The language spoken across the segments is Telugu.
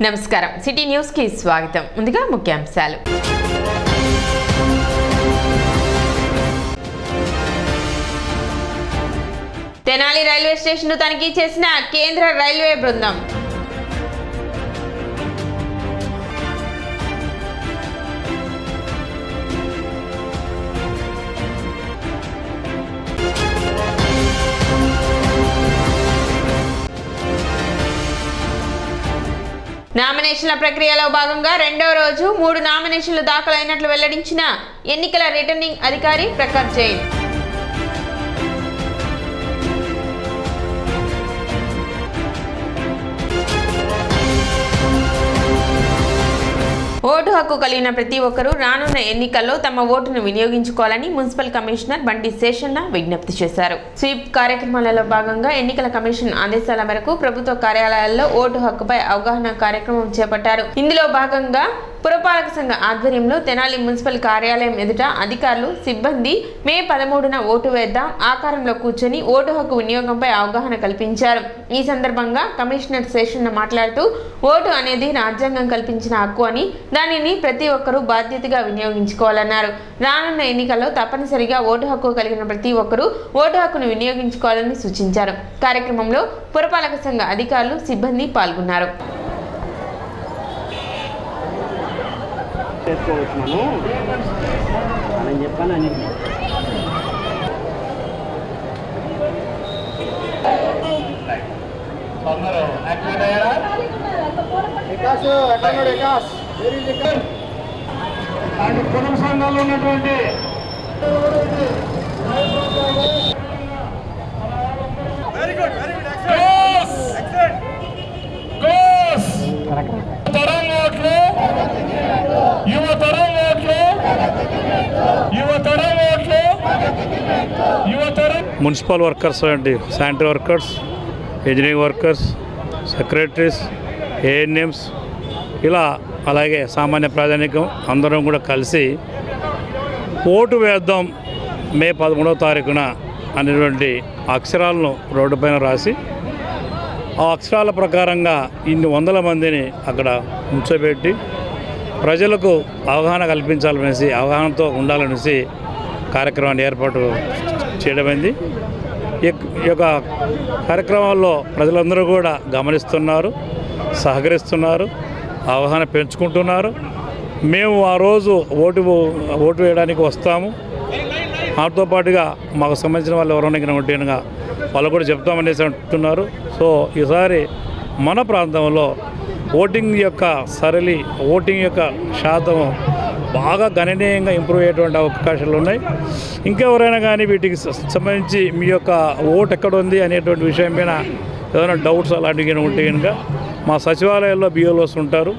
నమస్కారం సిటీ న్యూస్ కి స్వాగతం. ముందుగా ముఖ్యాంశాలు. తెనాలి రైల్వే స్టేషన్ తనిఖీ చేసిన కేంద్ర రైల్వే బృందం. నామినేషన్ల ప్రక్రియలో భాగంగా రెండో రోజు 3 నామినేషన్లు దాఖలైనట్లు వెల్లడించిన ఎన్నికల రిటర్నింగ్ అధికారి ప్రఖర్ జైన్. ఓటు హక్కు కలిగిన ప్రతి ఒక్కరూ రానున్న ఎన్నికల్లో తమ ఓటును వినియోగించుకోవాలని మున్సిపల్ కమిషనర్ బండి శేషన్న విజ్ఞప్తి చేశారు. స్వీప్ కార్యక్రమాలలో భాగంగా ఎన్నికల కమిషన్ ఆదేశాల మేరకు ప్రభుత్వ కార్యాలయాల్లో ఓటు హక్కుపై అవగాహన కార్యక్రమం చేపట్టారు. ఇందులో భాగంగా పురపాలక సంఘ ఆధ్వర్యంలో తెనాలి మున్సిపల్ కార్యాలయం ఎదుట అధికారులు సిబ్బంది మే 13న ఓటు వేద్దాం ఆకారంలో కూర్చొని ఓటు హక్కు వినియోగంపై అవగాహన కల్పించారు. ఈ సందర్భంగా కమిషనర్ శేషన్న మాట్లాడుతూ ఓటు అనేది రాజ్యాంగం కల్పించిన హక్కు అని దానిని ప్రతి ఒక్కరూ బాధ్యతగా వినియోగించుకోవాలన్నారు. రానున్న ఎన్నికల్లో తప్పనిసరిగా ఓటు హక్కు కలిగిన ప్రతి ఒక్కరూ ఓటు హక్కును వినియోగించుకోవాలని సూచించారు. కార్యక్రమంలో పురపాలక సంఘ అధికారులు సిబ్బంది పాల్గొన్నారు. పొలం సంఘాల్లో ఉన్నటువంటి మున్సిపల్ వర్కర్స్ అండి, sanitary workers, engineering workers, secretaries, ANMs, ఇలా అలాగే సామాన్య ప్రజానీకం అందరం కూడా కలిసి ఓటు వేద్దాం మే 13వ తారీఖున అనేటువంటి అక్షరాలను రోడ్డుపైన రాసి ఆ అక్షరాల ప్రకారంగా ఇన్ని వందల మందిని అక్కడ ఉంచబెట్టి ప్రజలకు అవగాహన కల్పించాలనేసి, అవగాహనతో ఉండాలనేసి కార్యక్రమాన్ని ఏర్పాటు చేయడమైంది. ఈ యొక్క కార్యక్రమాల్లో ప్రజలందరూ కూడా గమనిస్తున్నారు, సహకరిస్తున్నారు, అవగాహన పెంచుకుంటున్నారు. మేము ఆ రోజు ఓటు వేయడానికి వస్తాము, మాతో పాటుగా మాకు సంబంధించిన వాళ్ళు ఎవరైనా ఉంటేనుగా వాళ్ళు కూడా చెప్తామనేసి అంటున్నారు. సో ఈసారి మన ప్రాంతంలో ఓటింగ్ యొక్క ఓటింగ్ యొక్క శాతం బాగా గణనీయంగా ఇంప్రూవ్ అయ్యేటువంటి అవకాశాలు ఉన్నాయి. ఇంకెవరైనా కానీ వీటికి సంబంధించి మీ యొక్క ఓటు ఎక్కడ ఉంది అనేటువంటి విషయం పైన ఏదైనా డౌట్స్ అలాంటివి ఉంటే కనుక మా సచివాలయాల్లో బిఎల్ఓస్ ఉంటారు,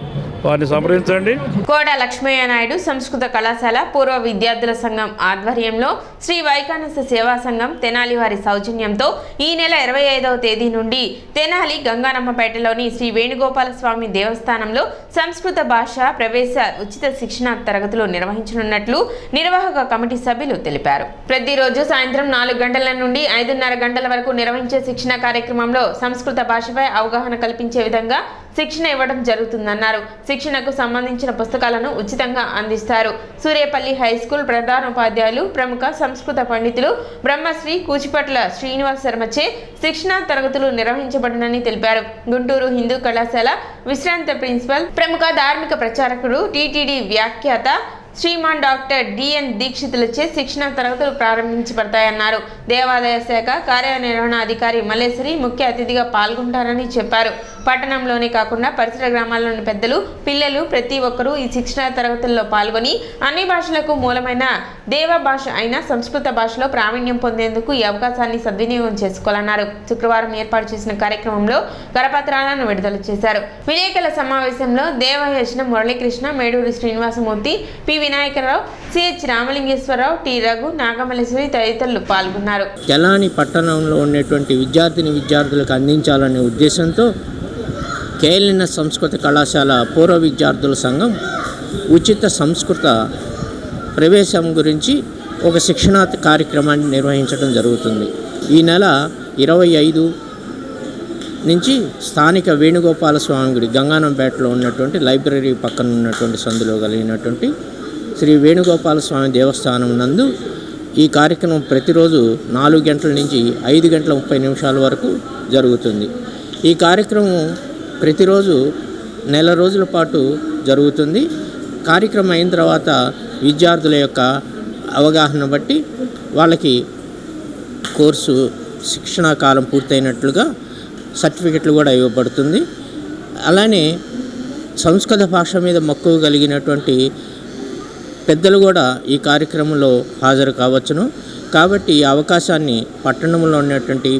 వారిని సంప్రదించండి. కోడ లక్ష్మయ్య నాయుడు సంస్కృత కళాశాల పూర్వ విద్యార్థుల సంఘం ఆధ్వర్యంలో శ్రీ వైకానస సేవా సంఘం తెనాలి వారి సౌజన్యంతో ఈ నెల 25వ తేదీ నుండి తెనాలి గంగానమ్మపేటలోని శ్రీ వేణుగోపాల స్వామి దేవస్థానంలో సంస్కృత భాష ప్రవేశ ఉచిత శిక్షణ తరగతులు నిర్వహించనున్నట్లు నిర్వాహక కమిటీ సభ్యులు తెలిపారు. ప్రతిరోజు సాయంత్రం 4 గంటల నుండి 5:30 గంటల వరకు నిర్వహించే శిక్షణ కార్యక్రమంలో సంస్కృత భాషపై అవగాహన కల్పించే విధంగా శిక్షణ ఇవ్వడం జరుగుతుందన్నారు. శిక్షణకు సంబంధించిన పుస్తకాలను ఉచితంగా అందిస్తారు. సూర్యపల్లి హై స్కూల్ ప్రధానోపాధ్యాయులు ప్రముఖ సంస్కృత పండితులు బ్రహ్మశ్రీ కూచిపట్ల శ్రీనివాస్ శర్మచే శిక్షణ తరగతులు నిర్వహించబడినని తెలిపారు. గుంటూరు హిందూ కళాశాల విశ్రాంత ప్రిన్సిపల్ ప్రముఖ ధార్మిక ప్రచారకుడు టీటీడీ వ్యాఖ్యాత శ్రీమాన్ డాక్టర్ డిఎన్ దీక్షితులచే శిక్షణ తరగతులు ప్రారంభించబడతాయన్నారు. దేవాదాయ శాఖ కార్యనిర్వహణాధికారి మల్లేశ్వరి ముఖ్య అతిథిగా పాల్గొంటారని చెప్పారు. పట్టణంలోనే కాకుండా పరిసర గ్రామాల్లోని పెద్దలు, పిల్లలు ప్రతి ఒక్కరూ ఈ శిక్షణ తరగతుల్లో పాల్గొని అన్ని భాషలకు మూలమైన దేవ భాష అయిన సంస్కృత భాషలో ప్రావీణ్యం పొందేందుకు ఈ అవకాశాన్ని సద్వినియోగం చేసుకోవాలన్నారు. శుక్రవారం ఏర్పాటు చేసిన కార్యక్రమంలో కరపత్రాలను విడుదల చేశారు. విలేకరుల సమావేశంలో Devayajana Muralikrishna, Meduri Srinivasamurthy, P Vinayakarao, Ch Ramalingeswararao, T Raghu, Nagamalleswari తదితరులు పాల్గొన్నారు. తెనాలి పట్టణంలో ఉన్నటువంటి విద్యార్థులకు అందించాలనే ఉద్దేశంతో కేఎల్ఎన్ఎస్ సంస్కృత కళాశాల పూర్వ విద్యార్థుల సంఘం ఉచిత సంస్కృత ప్రవేశం గురించి ఒక శిక్షణా కార్యక్రమాన్ని నిర్వహించడం జరుగుతుంది. ఈ నెల 25, నుంచి స్థానిక వేణుగోపాల స్వామి గుడి గంగానంపేటలో ఉన్నటువంటి లైబ్రరీ పక్కన ఉన్నటువంటి సందులో కలిగినటువంటి శ్రీ వేణుగోపాల స్వామి దేవస్థానం నందు ఈ కార్యక్రమం ప్రతిరోజు 4 గంటల నుంచి 5 గంటల 30 నిమిషాల వరకు జరుగుతుంది. ఈ కార్యక్రమం ప్రతిరోజు నెల రోజుల పాటు జరుగుతుంది. కార్యక్రమం అయిన తర్వాత విద్యార్థుల యొక్క అవగాహన బట్టి వాళ్ళకి కోర్సు శిక్షణా కాలం పూర్తయినట్లుగా సర్టిఫికెట్లు కూడా ఇవ్వబడుతుంది. అలానే సంస్కృత భాష మీద మక్కువ కలిగినటువంటి పెద్దలు కూడా ఈ కార్యక్రమంలో హాజరు కావచ్చును. కాబట్టి ఈ అవకాశాన్ని పట్టణంలో ఉన్నటువంటి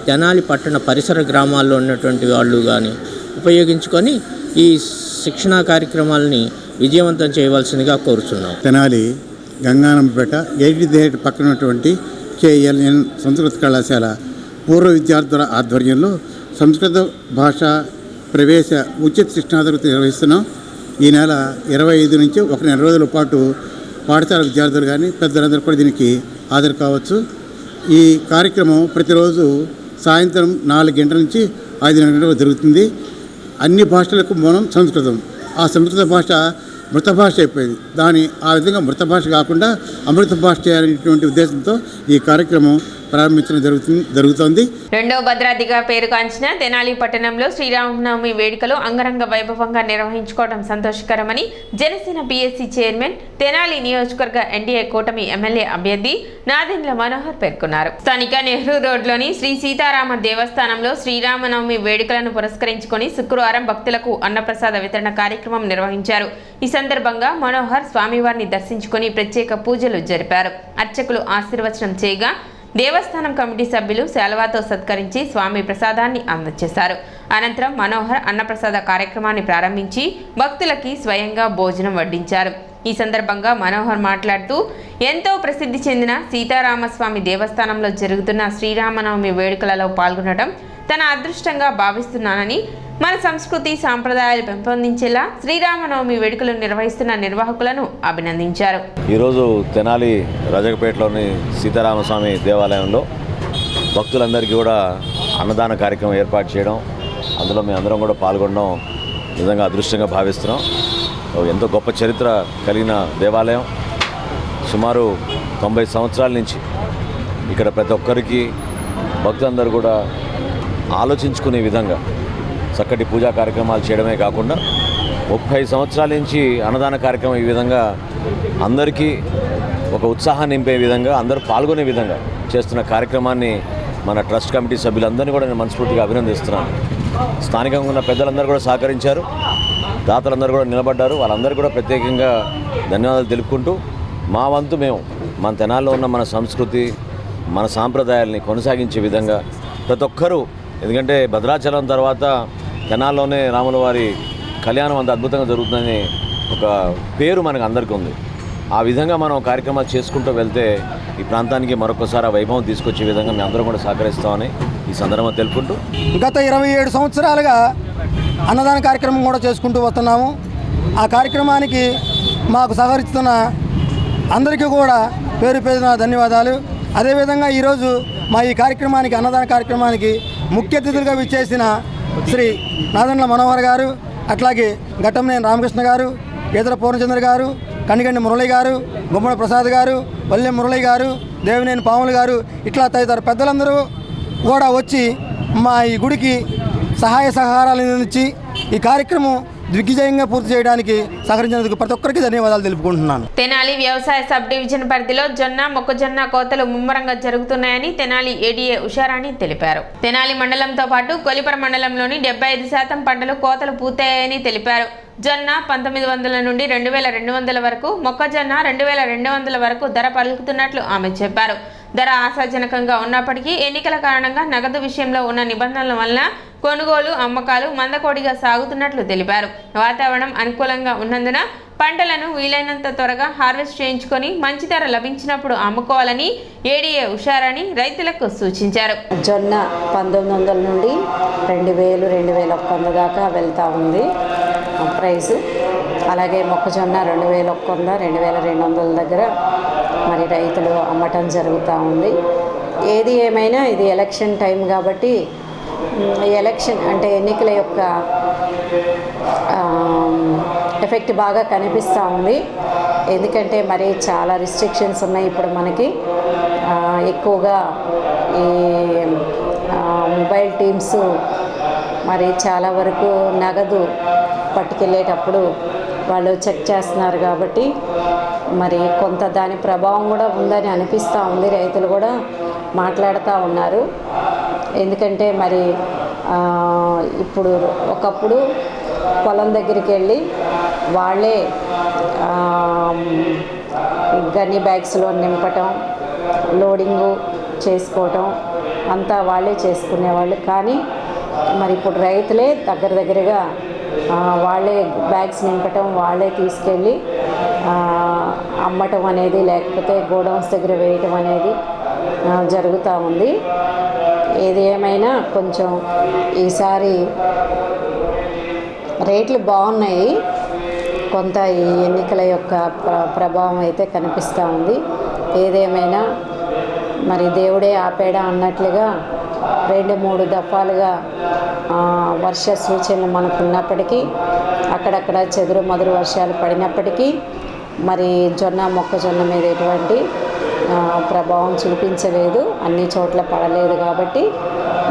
తెనాలి పట్టణ పరిసర గ్రామాల్లో ఉన్నటువంటి వాళ్ళు కానీ ఉపయోగించుకొని ఈ శిక్షణా కార్యక్రమాలని విజయవంతం చేయవలసిందిగా కోరుతున్నాం. తెనాలి గంగానంపేట 8 పక్కన ఉన్నటువంటి KLN సంస్కృత కళాశాల పూర్వ విద్యార్థుల ఆధ్వర్యంలో సంస్కృత భాష ప్రవేశ ఉచిత శిక్షణా తరగతి నిర్వహిస్తున్నాం. ఈ నెల 25 నుంచి 1 నెల రోజుల పాటు పాఠశాల విద్యార్థులు కానీ పెద్దలందరూ కూడా దీనికి హాజరు కావచ్చు. ఈ కార్యక్రమం ప్రతిరోజు సాయంత్రం 4 గంటల నుంచి 5 గంటలకు జరుగుతుంది. అన్ని భాషలకు మూలం సంస్కృతం. ఆ సంస్కృత భాష మృత భాష అయిపోయింది. ఆ విధంగా మృత భాష కాకుండా అమృత భాష చేయాలనేటువంటి ఉద్దేశంతో ఈ కార్యక్రమం ప్రారంభించడం జరుగుతోంది. రెండవ భద్రాద్రిగా పేరుగాంచిన తెనాలి పట్టణంలో శ్రీరామనవమి వేడుకలు అంగరంగ వైభవంగా నిర్వహించుకోవడం సంతోషకరమని జనసేన PSC చైర్మన్, తెనాలి నియోజకవర్గ NDA కూటమి ఎమ్మెల్యే అభ్యర్థి నాదెండ్ల మనోహర్ పేర్కొన్నారు. స్థానిక నెహ్రూ రోడ్లోని శ్రీ సీతారామ దేవస్థానంలో శ్రీరామనవమి వేడుకలను పురస్కరించుకొని శుక్రవారం భక్తులకు అన్నప్రసాద వితరణ కార్యక్రమం నిర్వహించారు. ఈ సందర్భంగా మనోహర్ స్వామివారిని దర్శించుకొని ప్రత్యేక పూజలు జరిపారు. అర్చకులు ఆశీర్వచనం చేయగా దేవస్థానం కమిటీ సభ్యులు శాలువాతో సత్కరించి స్వామి ప్రసాదాన్ని అందజేశారు. అనంతరం మనోహర్ అన్నప్రసాద కార్యక్రమాన్ని ప్రారంభించి భక్తులకి స్వయంగా భోజనం వడ్డించారు. ఈ సందర్భంగా మనోహర్ మాట్లాడుతూ ఎంతో ప్రసిద్ధి చెందిన సీతారామస్వామి దేవస్థానంలో జరుగుతున్న శ్రీరామనవమి వేడుకలలో పాల్గొనడం తన అదృష్టంగా భావిస్తున్నానని, మన సంస్కృతి సాంప్రదాయాలు పెంపొందించేలా శ్రీరామనవమి వేడుకలు నిర్వహిస్తున్న నిర్వాహకులను అభినందించారు. ఈరోజు తెనాలి రాజకపేటలోని సీతారామస్వామి దేవాలయంలో భక్తులందరికీ కూడా అన్నదాన కార్యక్రమం ఏర్పాటు చేయడం, అందులో మేము అందరం కూడా పాల్గొనడం నిజంగా అదృష్టంగా భావిస్తున్నాం. ఎంతో గొప్ప చరిత్ర కలిగిన దేవాలయం. సుమారు 90 సంవత్సరాల నుంచి ఇక్కడ ప్రతి ఒక్కరికి భక్తులందరూ కూడా ఆలోచించుకునే విధంగా చక్కటి పూజా కార్యక్రమాలు చేయడమే కాకుండా 30 సంవత్సరాల నుంచి అన్నదాన కార్యక్రమం ఈ విధంగా అందరికీ ఒక ఉత్సాహాన్ని నింపే విధంగా, అందరూ పాల్గొనే విధంగా చేస్తున్న కార్యక్రమాన్ని మన ట్రస్ట్ కమిటీ సభ్యులందరినీ కూడా నేను మనస్ఫూర్తిగా అభినందిస్తున్నాను. స్థానికంగా ఉన్న పెద్దలందరూ కూడా సహకరించారు, దాతలందరూ కూడా నిలబడ్డారు. వాళ్ళందరూ కూడా ప్రత్యేకంగా ధన్యవాదాలు తెలుపుకుంటూ మా వంతు మేము మన తెనాల్లో ఉన్న మన సంస్కృతి, మన సాంప్రదాయాల్ని కొనసాగించే విధంగా ప్రతి ఒక్కరూ, ఎందుకంటే భద్రాచలం తర్వాత తెనాల్లోనే రాముల వారి కళ్యాణం అంత అద్భుతంగా జరుగుతుందని ఒక పేరు మనకు అందరికీ ఉంది. ఆ విధంగా మనం కార్యక్రమాలు చేసుకుంటూ వెళ్తే ఈ ప్రాంతానికి మరొకసారి వైభవం తీసుకొచ్చే విధంగా మేము అందరం కూడా సహకరిస్తామని ఈ సందర్భంగా తెలుపుకుంటూ, గత 27 సంవత్సరాలుగా అన్నదాన కార్యక్రమం కూడా చేసుకుంటూ వస్తున్నాము. ఆ కార్యక్రమానికి మాకు సహకరిస్తున్న అందరికీ కూడా పేరు పేరున ధన్యవాదాలు. అదేవిధంగా ఈరోజు మా ఈ కార్యక్రమానికి, అన్నదాన కార్యక్రమానికి ముఖ్య అతిథులుగా విచ్చేసిన శ్రీ నాదెండ్ల మనోహర్ గారు, అట్లాగే ఘట్టంనేని రామకృష్ణ గారు, ఈదర పూర్ణచంద్ర గారు, కనిగండి మురళి గారు, గుమ్మడి ప్రసాద్ గారు, వల్లె మురళి గారు, దేవినేని పాములు గారు, ఇట్లా తదితర పెద్దలందరూ కూడా వచ్చి మా ఈ గుడికి సహాయ సహకారాలు అందించి ఈ కార్యక్రమం దిగ్విజయంగా పూర్తి చేయడానికి సహకరించినందుకు ప్రతి ఒక్కరికి ధన్యవాదాలు తెలుపుకుంటున్నాను. తెనాలి వ్యవసాయ సబ్ డివిజన్ పరిధిలో జొన్న, మొక్కజొన్న కోతలు ముమ్మరంగా జరుగుతున్నాయని తెనాలి ADA ఉషారాణి తెలిపారు. తెనాలి మండలంతో పాటు కొలిపర మండలంలోని 75% పంటలు కోతలు పూర్తయ్యాయని తెలిపారు. జొన్న 1900 నుండి 2200 వరకు, మొక్కజొన్న 2200 వరకు ధర పలుకుతున్నట్లు ఆమె చెప్పారు. ధర ఆశాజనకంగా ఉన్నప్పటికీ ఎన్నికల కారణంగా నగదు విషయంలో ఉన్న నిబంధనల వలన కొనుగోలు, అమ్మకాలు మందకోడిగా సాగుతున్నట్లు తెలిపారు. వాతావరణం అనుకూలంగా ఉన్నందున పంటలను వీలైనంత త్వరగా హార్వెస్ట్ చేయించుకొని మంచి ధర లభించినప్పుడు అమ్ముకోవాలని ADA ఉషారాణి రైతులకు సూచించారు. జొన్న 1900 నుండి 2000, 2100 దాకా వెళ్తూ ఉంది ప్రైస్. అలాగే మొక్కజొన్న 2100, 2200 దగ్గర మరి రైతులు అమ్మటం జరుగుతూ ఉంది. ఏది ఏమైనా ఇది ఎలక్షన్ టైం కాబట్టి ఎలక్షన్ అంటే ఎన్నికల యొక్క ఎఫెక్ట్ బాగా కనిపిస్తూ ఉంది. ఎందుకంటే మరి చాలా రిస్ట్రిక్షన్స్ ఉన్నాయి ఇప్పుడు మనకి. ఎక్కువగా ఈ మొబైల్ టీమ్స్ మరి చాలా వరకు నగదు పట్టుకెళ్ళేటప్పుడు వాళ్ళు చెక్ చేస్తున్నారు కాబట్టి మరి కొంత దాని ప్రభావం కూడా ఉందని అనిపిస్తూ ఉంది. రైతులు కూడా మాట్లాడుతూ ఉన్నారు. ఎందుకంటే మరి ఇప్పుడు ఒకప్పుడు పొలం దగ్గరికి వెళ్ళి వాళ్ళే గన్ని బ్యాగ్స్లో నింపటం, లోడింగు చేసుకోవటం అంతా వాళ్ళే చేసుకునేవాళ్ళు. కానీ మరి ఇప్పుడు రైతులే దగ్గరగా వాళ్ళే బ్యాగ్స్ నింపటం, వాళ్ళే తీసుకెళ్ళి అమ్మటం అనేది, లేకపోతే గోడౌన్స్ దగ్గర వేయటం అనేది జరుగుతూ ఉంది. ఏది ఏమైనా కొంచెం ఈసారి రేట్లు బాగున్నాయి. కొంత ఈ ఎన్నికల యొక్క ప్రభావం అయితే కనిపిస్తూ ఉంది. ఏదేమైనా మరి దేవుడే ఆపేడా అన్నట్లుగా 2-3 దఫాలుగా వర్ష సూచనలు మనకు ఉన్నప్పటికీ, అక్కడక్కడ చెదురు మదురు వర్షాలు పడినప్పటికీ మరి మొక్కజొన్న మీద ఎటువంటి ప్రభావం చూపించలేదు. అన్ని చోట్ల పడలేదు కాబట్టి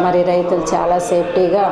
మరి రైతులు చాలా సేఫ్టీగా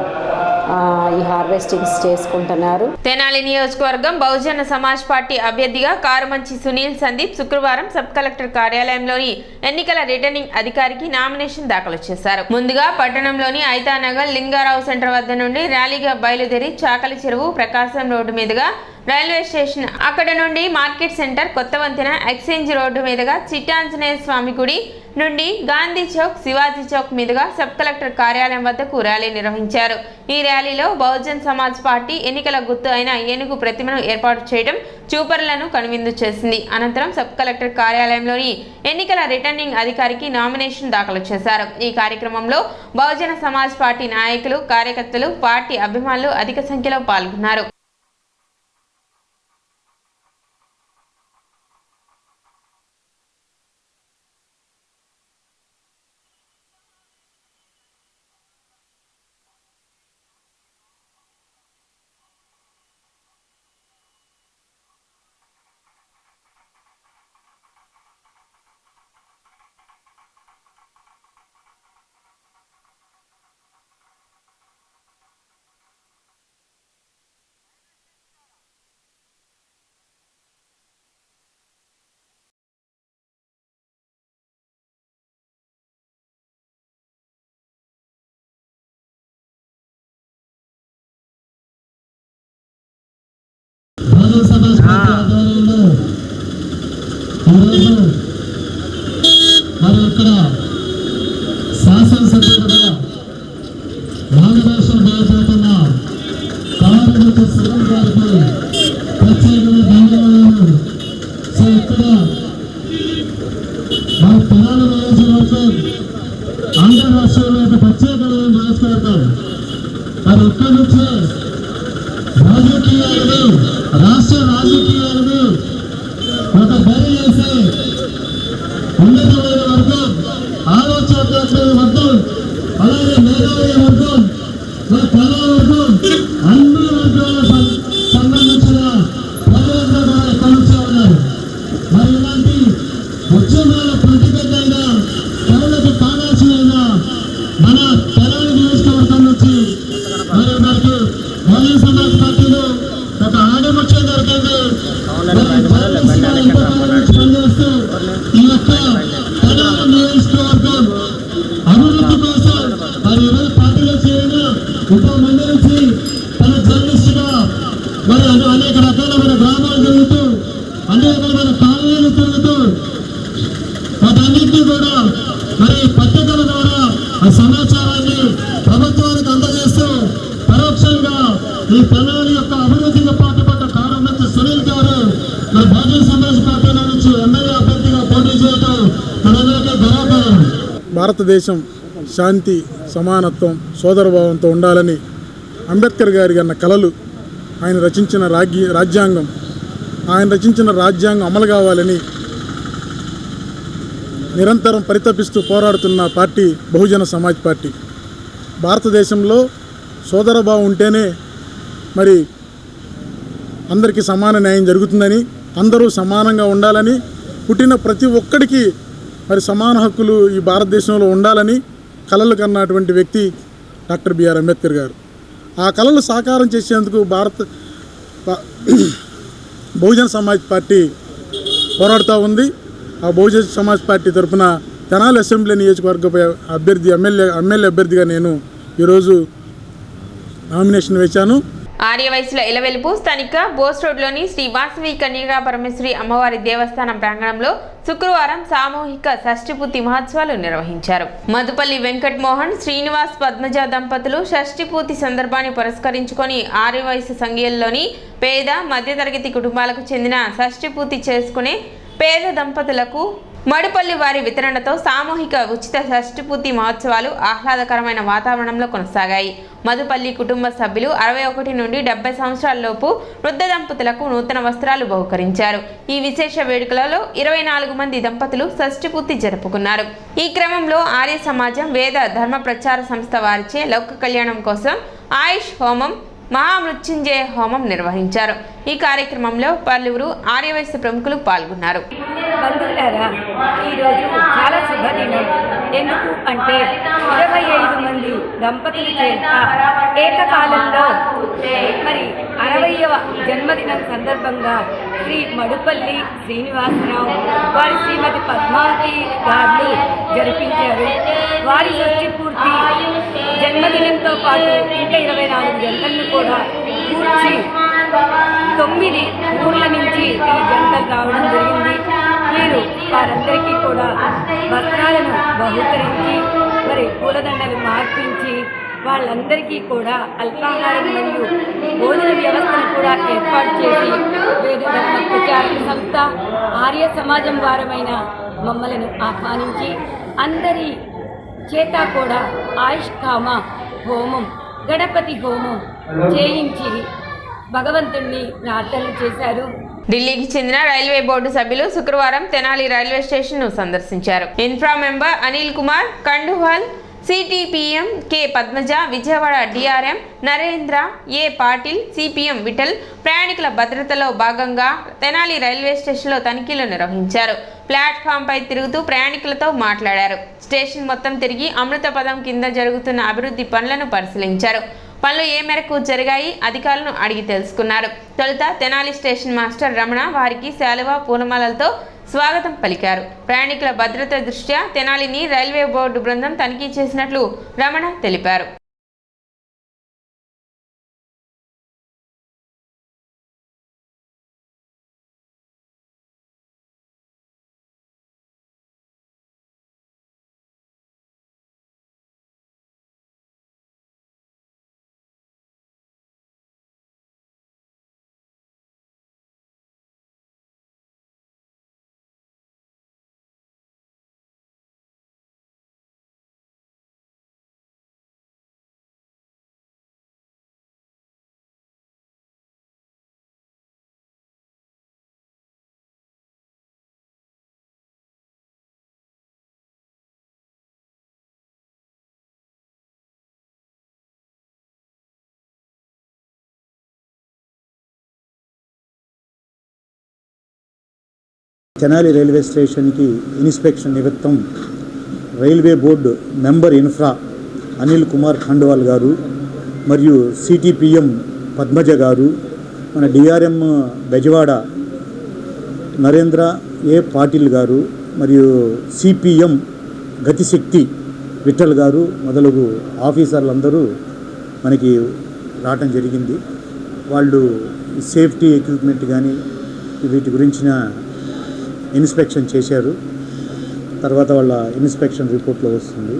ఈ హార్వెస్టింగ్స్ చేసుకుంటున్నారు. తెనాలి నియోజకవర్గం బహుజన సమాజ్ పార్టీ అభ్యర్థిగా కారుమంచి సునీల్ సందీప్ శుక్రవారం సబ్ కలెక్టర్ కార్యాలయంలోని ఎన్నికల రిటర్నింగ్ అధికారికి నామినేషన్ దాఖలు చేశారు. ముందుగా పట్టణంలోని ఐతానగర్ లింగారావు సెంటర్ వద్ద నుండి ర్యాలీగా బయలుదేరి చాకలి చెరువు ప్రకాశం రోడ్డు మీదుగా రైల్వే స్టేషన్, అక్కడ నుండి మార్కెట్ సెంటర్, కొత్త వంతెన, ఎక్స్చేంజ్ రోడ్డు మీదుగా చిట్టాంజనేయ స్వామి గుడి నుండి గాంధీ చౌక్, శివాజీ చౌక్ మీదుగా సబ్ కలెక్టర్ కార్యాలయం వద్దకు ర్యాలీ నిర్వహించారు. ఈ ర్యాలీలో బహుజన్ సమాజ్ పార్టీ ఎన్నికల గుర్తు అయిన ఏనుగు ప్రతిమను ఏర్పాటు చేయడం చూపరులను కనువిందు చేసింది. అనంతరం సబ్ కలెక్టర్ కార్యాలయంలోని ఎన్నికల రిటర్నింగ్ అధికారికి నామినేషన్ దాఖలు చేశారు. ఈ కార్యక్రమంలో బహుజన సమాజ్ పార్టీ నాయకులు, కార్యకర్తలు, పార్టీ అభిమానులు అధిక సంఖ్యలో పాల్గొన్నారు. మరి ఇక్కడ శాసనసభ్యులుగా నామినేషన్ వేయబోతున్న కారుమంచి సునీల్ గారికి ప్రత్యేకమైన ధన్యవాదాలు. సో ఇక్కడ మన తెనాలి నియోజకవర్గం ఆంధ్ర రాష్ట్రంలో ప్రత్యేకమైన నియోజకవర్గం. మరి ఇక్కడి నుంచే రాజకీయాలను, రాష్ట్ర రాజకీయాలను ఒక బరి చేసి ఉన్నతమైన వర్గం, ఆలోచన వర్గం, అలాగే మేధావి వర్గం, కళా వర్గం, అన్ని వర్గాలకు సంబంధించిన ప్రజలందరూ కూడా ఎక్కడి నుంచే ఉన్నారు. మరి ఇలాంటి ఉద్యమాల ప్రతిగతైన కళలకు కావాల్సిన మన తెనాలి నియోజకవర్గం నుంచి మరి మనకి బహుజన సమాజ్ పార్టీలో ఒక ఆడముచ్చ దొరికింది. పనిచేస్తూ ఈ యొక్క తెనాలి నియోజకవర్గం అభివృద్ధి కోసం మరి ఈరోజు పార్టీలో చేరిన ఇంతమంది నుంచి తన జర్నలిస్టుగా మరి అనేక రకాలమైన గ్రామాలు తిరుగుతూ, అనేక రకమైన కాలనీలు తిరుగుతూ వాటన్నింటినీ కూడా మరి పత్రికల ద్వారా ఆ సమాచారాన్ని ప్రభుత్వానికి అందజేస్తూ పరోక్షంగా ఈ తెనాలి యొక్క అభివృద్ధికి పాటుపడ్డ కారుమంచి సునీల్ గారు మరి బహుజన సమాజ్ పార్టీల నుంచి ఎమ్మెల్యే అభ్యర్థిగా పోటీ చేయడం మనందరికీ గర్వకారణం. భారతదేశం శాంతి, సమానత్వం, సోదరభావంతో ఉండాలని అంబేద్కర్ గారి అన్న కలలు, ఆయన రచించిన రాజ్యాంగం అమలు కావాలని నిరంతరం పరితపిస్తూ పోరాడుతున్న పార్టీ బహుజన సమాజ్ పార్టీ. భారతదేశంలో సోదరభావం ఉంటేనే మరి అందరికీ సమాన న్యాయం జరుగుతుందని, అందరూ సమానంగా ఉండాలని, పుట్టిన ప్రతి ఒక్కడికి మరి సమాన హక్కులు ఈ భారతదేశంలో ఉండాలని కలలు కన్నటువంటి వ్యక్తి డాక్టర్ బిఆర్ అంబేద్కర్ గారు. ఆ కలలు సాకారం చేసేందుకు బహుజన సమాజ్ పార్టీ పోరాడుతూ ఉంది. ఆ బహుజన సమాజ్ పార్టీ తరఫున తెనాలి అసెంబ్లీ నియోజకవర్గ ఎమ్మెల్యే అభ్యర్థిగా నేను ఈరోజు నామినేషన్ వేశాను. ఆర్యవయసుల ఇలవెలుపు స్థానిక బోస్ రోడ్లోని శ్రీ వాసవి కన్యకా పరమేశ్వరి అమ్మవారి దేవస్థానం ప్రాంగణంలో శుక్రవారం సామూహిక షష్ఠిపూర్తి మహోత్సవాలు నిర్వహించారు. మధుపల్లి వెంకట్ మోహన్, శ్రీనివాస్, పద్మజ దంపతులు షష్ఠిపూర్తి సందర్భాన్ని పురస్కరించుకొని ఆర్యవయసు సంఘంలోని పేద మధ్యతరగతి కుటుంబాలకు చెందిన షష్ఠిపూర్తి చేసుకునే పేద దంపతులకు మడుపల్లి వారి వితరణతో సామూహిక ఉచిత షష్ఠిపూర్తి మహోత్సవాలు ఆహ్లాదకరమైన వాతావరణంలో కొనసాగాయి. మధుపల్లి కుటుంబ సభ్యులు 61 నుండి 70 సంవత్సరాలలోపు వృద్ధ దంపతులకు నూతన వస్త్రాలు బహుకరించారు. ఈ విశేష వేడుకలలో 24 మంది దంపతులు షష్ఠిపూర్తి జరుపుకున్నారు. ఈ క్రమంలో ఆర్య సమాజం వేద ధర్మ ప్రచార సంస్థ వారిచే లోక కళ్యాణం కోసం ఆయుష్ హోమం, మహామృత్యుంజయ హోమం నిర్వహించారు. ఈ కార్యక్రమంలో పలువురు ఆర్యవైశ్య ప్రముఖులు పాల్గొన్నారు. బంధువులారా, ఈరోజు చాలా శుభదినం. ఎందుకు అంటే 25 మంది దంపతులు చేత ఏకకాలంలో మరి 60వ జన్మదినం సందర్భంగా శ్రీ మడుపల్లి శ్రీనివాసరావు వారి శ్రీమతి పద్మావతి గారు జరిపించారు. వారి షష్ఠిపూర్తి జన్మదినంతో పాటు ఇంకా 24 జంటలను కూడా కూర్చి 9 ఊర్ల నుంచి ఈ జంటలు రావడం జరిగింది. వీరు వారందరికీ కూడా వస్త్రాలను బహుకరించి మరి పూలదండలు మార్పించి వాళ్ళందరికీ కూడా అల్పాహారం మరియు భోజన వ్యవస్థను కూడా ఏర్పాటు చేసి వేద ధర్మ ప్రచారక సంస్థ ఆర్య సమాజం వారమైన మమ్మలను ఆహ్వానించి అందరి చేత కూడా ఆయుష్కామ హోమం, గణపతి హోమం చేయించి భగవంతుణ్ణి ప్రార్థనలు చేశారు. ఢిల్లీకి చెందిన రైల్వే బోర్డు సభ్యులు శుక్రవారం తెనాలి రైల్వే స్టేషన్ ను సందర్శించారు. Infra member Anil Kumar Khandelwal, CTPM K Padmaja, Vijayawada DRM Narendra, A Patil, CPM Vithal ప్రయాణికుల భద్రతలో భాగంగా తెనాలి రైల్వే స్టేషన్లో తనిఖీలు నిర్వహించారు. ప్లాట్ఫామ్పై తిరుగుతూ ప్రయాణికులతో మాట్లాడారు. స్టేషన్ మొత్తం తిరిగి అమృత పదం కింద జరుగుతున్న అభివృద్ధి పనులను పరిశీలించారు. పనులు ఏ మేరకు జరిగాయి అధికారులను అడిగి తెలుసుకున్నారు. తొలుత తెనాలి స్టేషన్ మాస్టర్ రమణ వారికి శాలువా, పూలమాలలతో స్వాగతం పలికారు. ప్రయాణికుల భద్రత దృష్ట్యా తెనాలిని రైల్వే బోర్డు బృందం తనిఖీ చేసినట్లు రమణ తెలిపారు. తెనాలి రైల్వే స్టేషన్కి ఇన్స్పెక్షన్ నిమిత్తం railway board member infra Anil Kumar Khandelwal garu మరియు సిటిపిఎం పద్మజ గారు, మన డిఆర్ఎం బెజవాడ నరేంద్ర, ఏ పాటిల్ గారు మరియు సిపిఎం గతిశక్తి విఠల్ గారు మొదలగు ఆఫీసర్లందరూ మనకి రావటం జరిగింది. వాళ్ళు సేఫ్టీ ఎక్విప్మెంట్ కానీ వీటి గురించిన ఇన్స్పెక్షన్ చేశారు. తర్వాత వాళ్ళ ఇన్స్పెక్షన్ రిపోర్ట్లో వస్తుంది.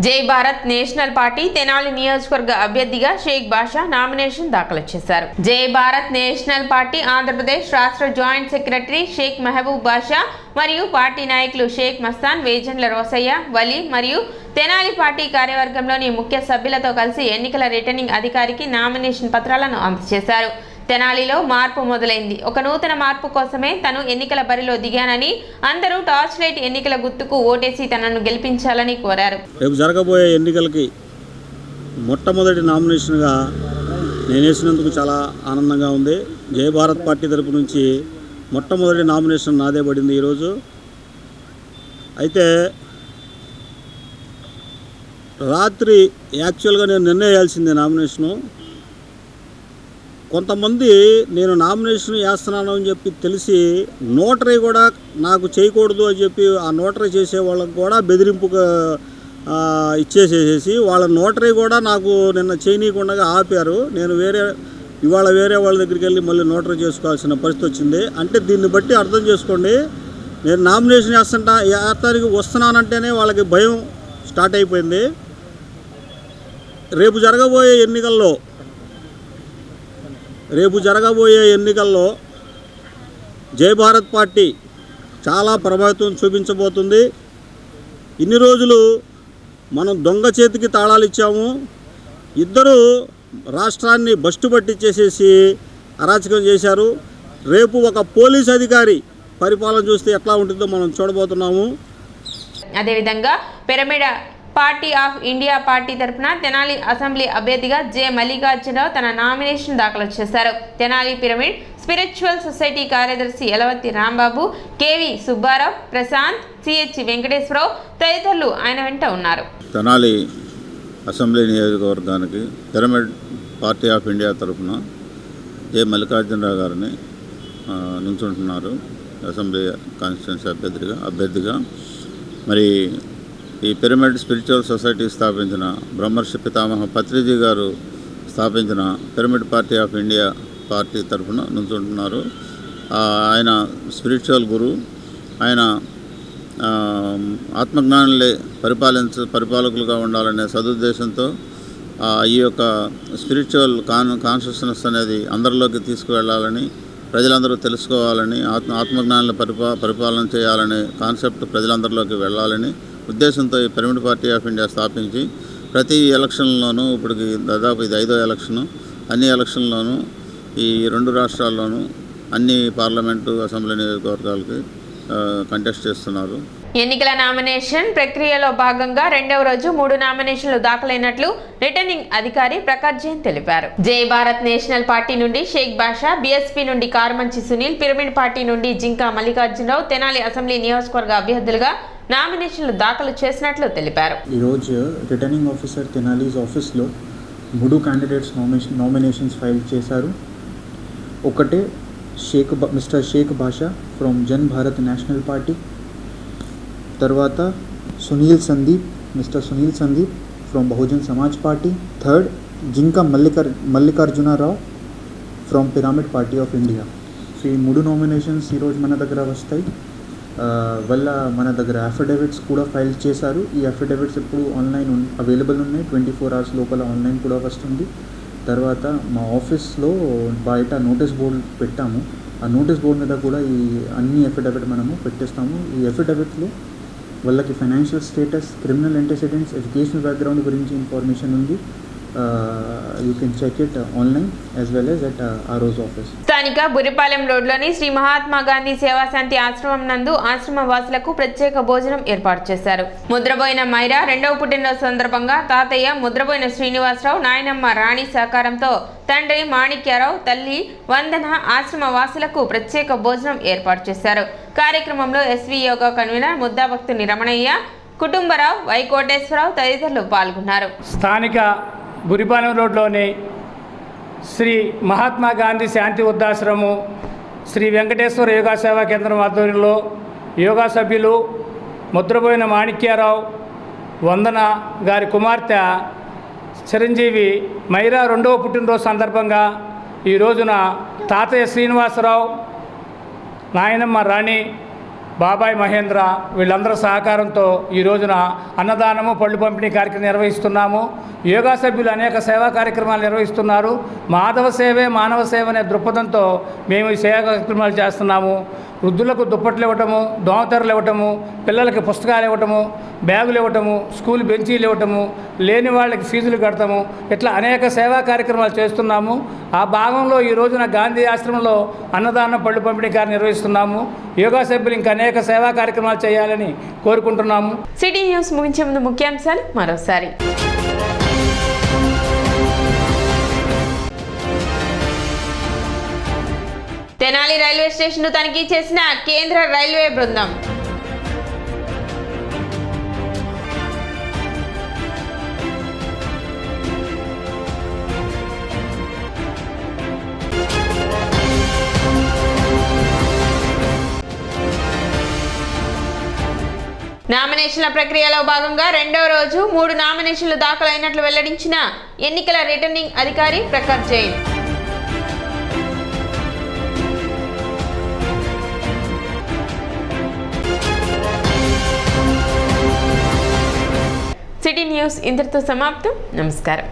జై భారత్ నేషనల్ పార్టీ తెనాలి నియోజకవర్గ అభ్యర్థిగా షేక్ బాషా నామినేషన్ దాఖలు చేశారు. జై భారత్ నేషనల్ పార్టీ ఆంధ్రప్రదేశ్ రాష్ట్ర జాయింట్ సెక్రటరీ షేక్ మహబూబ్ బాషా మరియు పార్టీ నాయకులు షేక్ మస్తాన్, వేజండ్ల రోసయ్య, వలి మరియు తెనాలి పార్టీ కార్యవర్గంలోని ముఖ్య సభ్యులతో కలిసి ఎన్నికల రిటర్నింగ్ అధికారికి నామినేషన్ పత్రాలను అందజేశారు. తెనాలిలో మార్పు మొదలైంది. ఒక నూతన మార్పు కోసమే తను ఎన్నికల బరిలో దిగానని, అందరూ టార్చ్ లైట్ ఎన్నికల గుర్తుకు ఓటేసి తనను గెలిపించాలని కోరారు. రేపు జరగబోయే ఎన్నికలకి మొట్టమొదటి నామినేషన్గా నేను వేసినందుకు చాలా ఆనందంగా ఉంది. జయ భారత్ పార్టీ తరపు నుంచి మొట్టమొదటి నామినేషన్ నాదే పడింది ఈరోజు. అయితే రాత్రి యాక్చువల్గా నేను నిర్ణయించాల్సిందే నామినేషను. కొంతమంది నేను నామినేషన్ వేస్తున్నాను అని చెప్పి తెలిసి నోటరీ కూడా నాకు చేయకూడదు అని చెప్పి ఆ నోటరీ చేసే వాళ్ళకు కూడా బెదిరింపుగా ఇచ్చేసేసి వాళ్ళ నోటరీ కూడా నాకు నిన్న చేయనీయకుండా ఆపారు. నేను ఇవాళ వేరే వాళ్ళ దగ్గరికి వెళ్ళి మళ్ళీ నోటరీ చేసుకోవాల్సిన పరిస్థితి వచ్చింది. అంటే దీన్ని బట్టి అర్థం చేసుకోండి, నేను నామినేషన్ వేస్తానికి వస్తున్నానంటేనే వాళ్ళకి భయం స్టార్ట్ అయిపోయింది. రేపు జరగబోయే ఎన్నికల్లో జై భారత్ పార్టీ చాలా ప్రభావితం చూపించబోతుంది. ఇన్ని రోజులు మనం దొంగ చేతికి తాళాలు ఇచ్చాము. ఇద్దరు రాష్ట్రాన్ని బస్టు పట్టించేసేసి అరాచకం చేశారు. రేపు ఒక పోలీస్ అధికారి పరిపాలన చూస్తే ఎట్లా ఉంటుందో మనం చూడబోతున్నాము. అదేవిధంగా pyramid party of India party తరఫున తెనాలి అసెంబ్లీ అభ్యర్థిగా జె మల్లికార్జునరావు తన నామినేషన్ దాఖలు చేశారు. తెనాలి పిరమిడ్ స్పిరిచువల్ సొసైటీ కార్యదర్శి యలవత్తి రాంబాబు, కేవి సుబ్బారావు, ప్రశాంత్, సిహెచ్ వెంకటేశ్వరరావు తదితరులు ఆయన వెంట ఉన్నారు. తెనాలి అసెంబ్లీ నియోజకవర్గానికి పిరమిడ్ పార్టీ ఆఫ్ ఇండియా తరఫున జె మల్లికార్జునరావు గారిని నుంచుంటున్నారు అసెంబ్లీ కాన్స్టిట్యున్సీ అభ్యర్థిగా. మరి ఈ పిరమిడ్ స్పిరిచువల్ సొసైటీ స్థాపించిన బ్రహ్మర్షి పితామహ పత్రిజీ గారు స్థాపించిన pyramid party of India party తరఫున నుంచుంటున్నారు. ఆయన స్పిరిచువల్ గురు. ఆయన ఆత్మజ్ఞానులే పరిపాలకులుగా ఉండాలనే సదుద్దేశంతో ఈ యొక్క స్పిరిచువల్ కాన్షియస్నెస్ అనేది అందరిలోకి తీసుకువెళ్ళాలని, ప్రజలందరూ తెలుసుకోవాలని, ఆత్మజ్ఞానుల పరిపాలన చేయాలనే కాన్సెప్ట్ ప్రజలందరిలోకి వెళ్ళాలని ఉద్దేశంతో ఈ పిరమిడ్ పార్టీ ఆఫ్ ఇండియా స్థాపించి ప్రతి ఎలక్షన్లోనూ ఇప్పటికి దాదాపు ఇది 5వ ఎలక్షను. అన్ని ఎలక్షన్లోనూ ఈ 2 రాష్ట్రాల్లోనూ అన్ని పార్లమెంటు అసెంబ్లీ నియోజకవర్గాలకి కంటెస్ట్ చేస్తున్నారు. ఎన్నికల నామినేషన్ ప్రక్రియలో భాగంగా 2వ రోజు 3 నామినేషన్లు దాఖలైనట్లు రిటర్నింగ్ అధికారి ప్రకాష్ జైన్ తెలిపారు. జై భారత్ నేషనల్ పార్టీ నుండి షేక్ బాషా, బీఎస్పీ నుండి కార్మంచి సునీల్, పిరమిడ్ పార్టీ నుండి జింకా మల్లికార్జునరావు తెనాలి అసెంబ్లీ నియోజకవర్గ అభ్యర్థులుగా నామినేషన్లు దాఖలు చేసినట్లు తెలిపారు. ఈరోజు రిటర్నింగ్ ఆఫీసర్ తెనాలీస్ ఆఫీస్లో 3 క్యాండిడేట్స్ నామినేషన్స్ ఫైల్ చేశారు. ఒకటే mister Sheikh Basha from Jan Bharat national party, తర్వాత mister Sunil Sandeep from Bahujan Samaj party, third Jinka Mallikarjunarao from pyramid party of India. So ఈ 3 నామినేషన్స్ ఈరోజు మన దగ్గర వస్తాయి. వల్ల మన దగ్గర అఫిడవిట్స్ కూడా ఫైల్ చేశారు. ఈ అఫిడవిట్స్ ఇప్పుడు ఆన్లైన్ అవైలబుల్ ఉన్నాయి. 24 hours లోపల ఆన్లైన్ కూడా వస్తుంది. తర్వాత మా ఆఫీస్లో బయట నోటీస్ బోర్డు పెట్టాము. ఆ నోటీస్ బోర్డు మీద కూడా ఈ అన్ని అఫిడవిట్ మనము పెట్టేస్తాము. ఈ అఫిడవిట్లో వాళ్ళకి financial status, criminal antecedents, educational background గురించి ఇన్ఫర్మేషన్ ఉంది. You can check it online as well as at RO's office. స్థానిక బురిపాలెం రోడ్లోని శ్రీ మహాత్మా గాంధీ సేవాశాంతి ఆశ్రమం నందు ఆశ్రమ వాసులకు ప్రత్యేక భోజనం ఏర్పాటు చేశారు. ముద్రబోయిన మైరా 2వ పుట్టినరోజు సందర్భంగా తాతయ్య ముద్రబోయిన శ్రీనివాసరావు, నాయనమ్మ రాణి సహకారంతో తండ్రి మాణిక్యారావు, తల్లి వందన ఆశ్రమ వాసులకు ప్రత్యేక భోజనం ఏర్పాటు చేశారు. కార్యక్రమంలో ఎస్వి యోగా కన్వీనర్ ముద్దాభక్తుని రమణయ్య, కుటుంబరావు, వైకోటేశ్వరరావు తదితరులు పాల్గొన్నారు. స్థానిక బురిపాలెం రోడ్లోని శ్రీ మహాత్మా గాంధీ శాంతి వృద్ధాశ్రమం శ్రీ వెంకటేశ్వర యోగా సేవా కేంద్రం ఆధ్వర్యంలో యోగా సభ్యులు ముద్రబోయిన మాణిక్యారావు, వందన గారి కుమార్తె చిరంజీవి మైరా 2వ పుట్టినరోజు సందర్భంగా ఈ రోజున తాతయ్య శ్రీనివాసరావు, నాయనమ్మ రాణి, బాబాయ్ మహేంద్ర వీళ్ళందరూ సహకారంతో ఈ రోజున అన్నదానము, పళ్ళు పంపిణీ కార్యక్రమం నిర్వహిస్తున్నాము. యోగా సభ్యులు అనేక సేవా కార్యక్రమాలు నిర్వహిస్తున్నారు. మాధవ సేవే మానవ సేవ అనే దృక్పథంతో మేము ఈ సేవా కార్యక్రమాలు చేస్తున్నాము. వృద్ధులకు దుప్పట్లు ఇవ్వటము, దోమతెరలు ఇవ్వటము, పిల్లలకి పుస్తకాలు ఇవ్వటము, బ్యాగులు ఇవ్వటము, స్కూల్ బెంచీలు ఇవ్వటము, లేని వాళ్ళకి ఫీజులు కడతాము. ఇట్లా అనేక సేవా కార్యక్రమాలు చేస్తున్నాము. ఆ భాగంలో ఈ రోజున గాంధీ ఆశ్రమంలో అన్నదానం, పళ్ళు పంపిణీ కార్యక్రమం నిర్వహిస్తున్నాము. యోగా సభ్యులు ఇంకా అనేక సేవా కార్యక్రమాలు చేయాలని కోరుకుంటున్నాము. సిటీ న్యూస్ ముగించే ముందు ముఖ్యాంశాలు మరోసారి. తెనాలి రైల్వే స్టేషన్ను తనిఖీ చేసిన కేంద్ర రైల్వే బృందం. నామినేషన్ల ప్రక్రియలో భాగంగా రెండవ రోజు 3 నామినేషన్లు దాఖలైనట్లు వెల్లడించిన ఎన్నికల రిటర్నింగ్ అధికారి ప్రఖర్ జైన్. సిటీ న్యూస్ ఇంతటితో సమాప్తం. నమస్కారం.